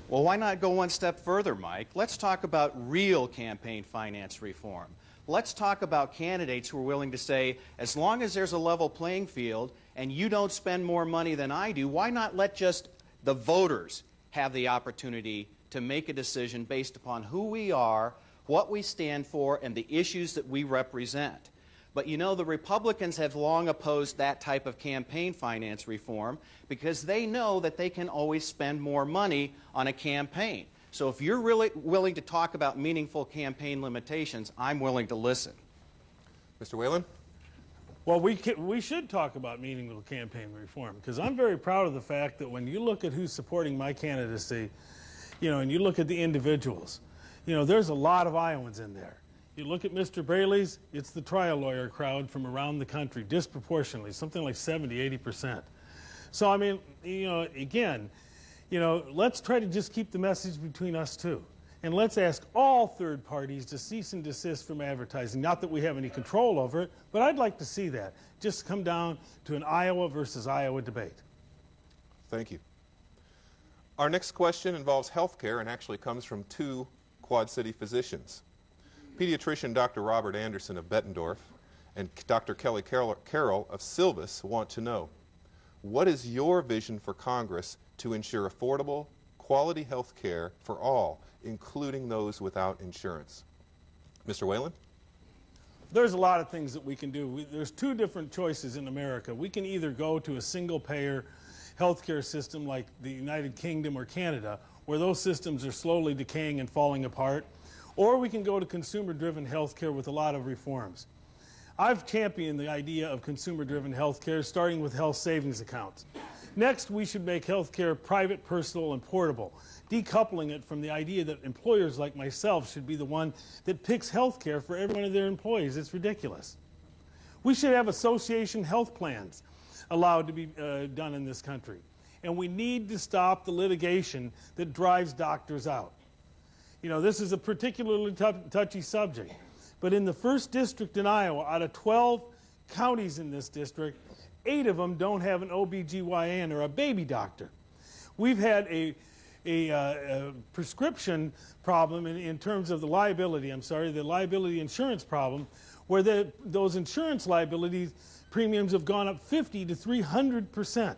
Well, why not go one step further, Mike? Let's talk about real campaign finance reform. Let's talk about candidates who are willing to say, as long as there's a level playing field and you don't spend more money than I do, why not let just the voters have the opportunity to make a decision based upon who we are, what we stand for, and the issues that we represent. But you know, the Republicans have long opposed that type of campaign finance reform because they know that they can always spend more money on a campaign. So if you're really willing to talk about meaningful campaign limitations, I'm willing to listen. Mr. Whalen? Well, we should talk about meaningful campaign reform because I'm very proud of the fact that when you look at who's supporting my candidacy, you know, and you look at the individuals, you know, there's a lot of Iowans in there. You look at Mr. Braley's, it's the trial lawyer crowd from around the country, disproportionately, something like 70–80%. So, I mean, you know, again, you know, let's try to just keep the message between us two. And let's ask all third parties to cease and desist from advertising. Not that we have any control over it, but I'd like to see that. Just come down to an Iowa versus Iowa debate. Thank you. Our next question involves health care and actually comes from two Quad City physicians. Pediatrician Dr. Robert Anderson of Bettendorf and Dr. Kelly Carroll of Silvis want to know, what is your vision for Congress to ensure affordable, quality health care for all, including those without insurance? Mr. Whalen? There's a lot of things that we can do. There's two different choices in America. We can either go to a single-payer healthcare system like the United Kingdom or Canada, where those systems are slowly decaying and falling apart, or we can go to consumer-driven healthcare with a lot of reforms. I've championed the idea of consumer-driven healthcare, starting with health savings accounts. Next, we should make healthcare private, personal, and portable, decoupling it from the idea that employers like myself should be the one that picks healthcare for every one of their employees. It's ridiculous. We should have association health plans allowed to be done in this country. And we need to stop the litigation that drives doctors out. You know, this is a particularly touchy subject. But in the 1st district in Iowa, out of 12 counties in this district, 8 of them don't have an OBGYN or a baby doctor. We've had a prescription problem in terms of the liability, the liability insurance problem, where those insurance liability premiums have gone up 50 to 300%.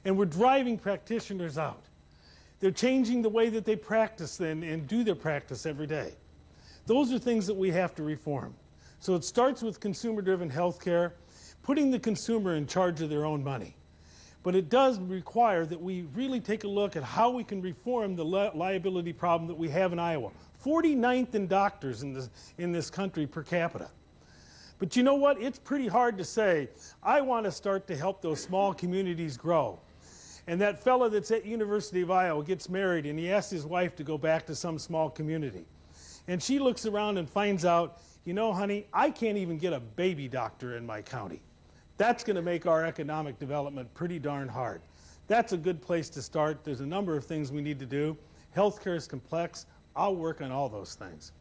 And we're driving practitioners out. They're changing the way that they practice and do their practice every day. Those are things that we have to reform. So it starts with consumer-driven health care, putting the consumer in charge of their own money. But it does require that we really take a look at how we can reform the liability problem that we have in Iowa. 49th in doctors in this country per capita. But you know what? It's pretty hard to say, I want to start to help those small communities grow. And that fellow that's at University of Iowa gets married and he asks his wife to go back to some small community. And she looks around and finds out, you know, honey, I can't even get a baby doctor in my county. That's going to make our economic development pretty darn hard. That's a good place to start. There's a number of things we need to do. Healthcare is complex. I'll work on all those things.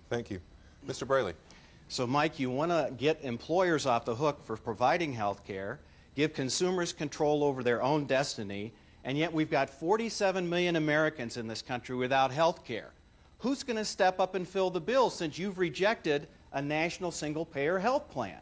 Thank you. Mr. Braley. So, Mike, you want to get employers off the hook for providing health care, give consumers control over their own destiny, and yet we've got 47 million Americans in this country without health care. Who's going to step up and fill the bill since you've rejected a national single-payer health plan?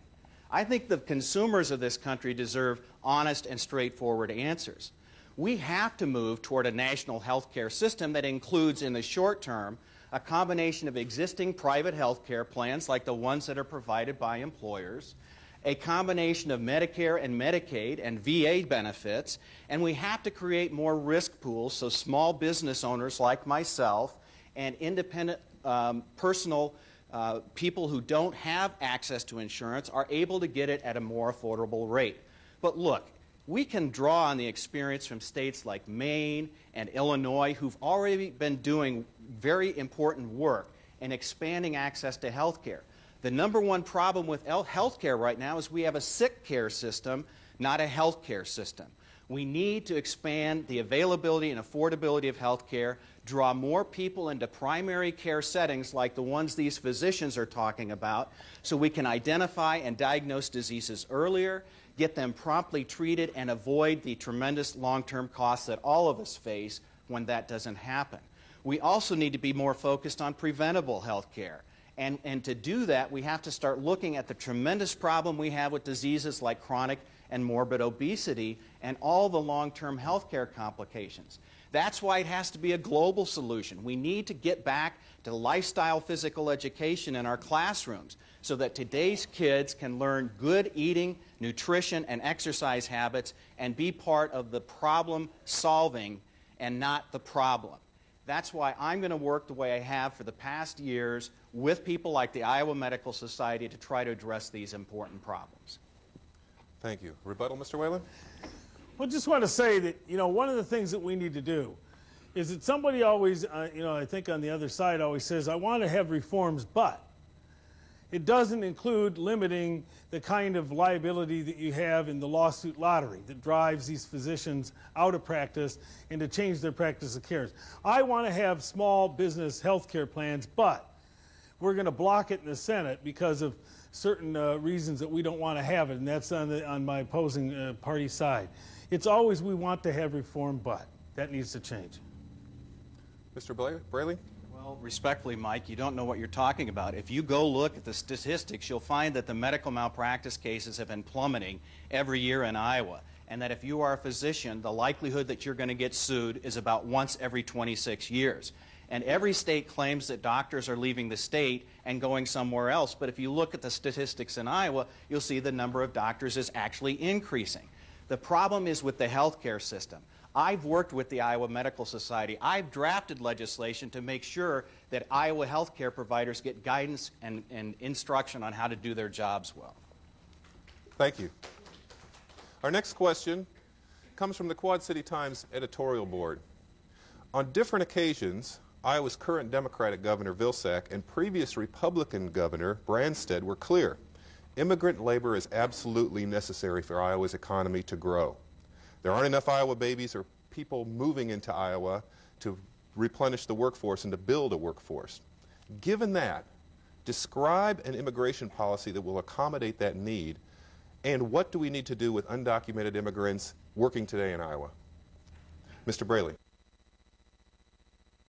I think the consumers of this country deserve honest and straightforward answers. We have to move toward a national health care system that includes, in the short term, a combination of existing private health care plans like the ones that are provided by employers, a combination of Medicare and Medicaid and VA benefits, and we have to create more risk pools so small business owners like myself and independent personal people who don't have access to insurance are able to get it at a more affordable rate. But look, we can draw on the experience from states like Maine and Illinois who've already been doing very important work in expanding access to health care. The #1 problem with health care right now is we have a sick care system, not a health care system. We need to expand the availability and affordability of health care, draw more people into primary care settings like the ones these physicians are talking about, so we can identify and diagnose diseases earlier, get them promptly treated, and avoid the tremendous long-term costs that all of us face when that doesn't happen. We also need to be more focused on preventable health care. And to do that, we have to start looking at the tremendous problem we have with diseases like chronic and morbid obesity and all the long-term health care complications. That's why it has to be a global solution. We need to get back to lifestyle physical education in our classrooms so that today's kids can learn good eating, nutrition, and exercise habits and be part of the problem solving and not the problem. That's why I'm going to work the way I have for the past years with people like the Iowa Medical Society to try to address these important problems. Thank you. Rebuttal, Mr. Whalen? Well, just want to say that, one of the things that we need to do is that somebody always, I think on the other side always says, I want to have reforms, but it doesn't include limiting the kind of liability that you have in the lawsuit lottery that drives these physicians out of practice and to change their practice of care. I want to have small business health care plans, but we're going to block it in the Senate because of certain reasons that we don't want to have it, and that's on my opposing party side. It's always we want to have reform, but that needs to change. Mr. Braley? Well, respectfully, Mike, you don't know what you're talking about. If you go look at the statistics, you'll find that the medical malpractice cases have been plummeting every year in Iowa, and that if you are a physician, the likelihood that you're going to get sued is about once every 26 years. And every state claims that doctors are leaving the state and going somewhere else, but if you look at the statistics in Iowa, you'll see the number of doctors is actually increasing. The problem is with the healthcare system. I've worked with the Iowa Medical Society. I've drafted legislation to make sure that Iowa healthcare providers get guidance and instruction on how to do their jobs well. Thank you. Our next question comes from the Quad City Times editorial board. On different occasions, Iowa's current Democratic Governor Vilsack and previous Republican Governor Branstad were clear. Immigrant labor is absolutely necessary for Iowa's economy to grow. There aren't enough Iowa babies or people moving into Iowa to replenish the workforce and to build a workforce. Given that, describe an immigration policy that will accommodate that need, and what do we need to do with undocumented immigrants working today in Iowa? Mr. Braley.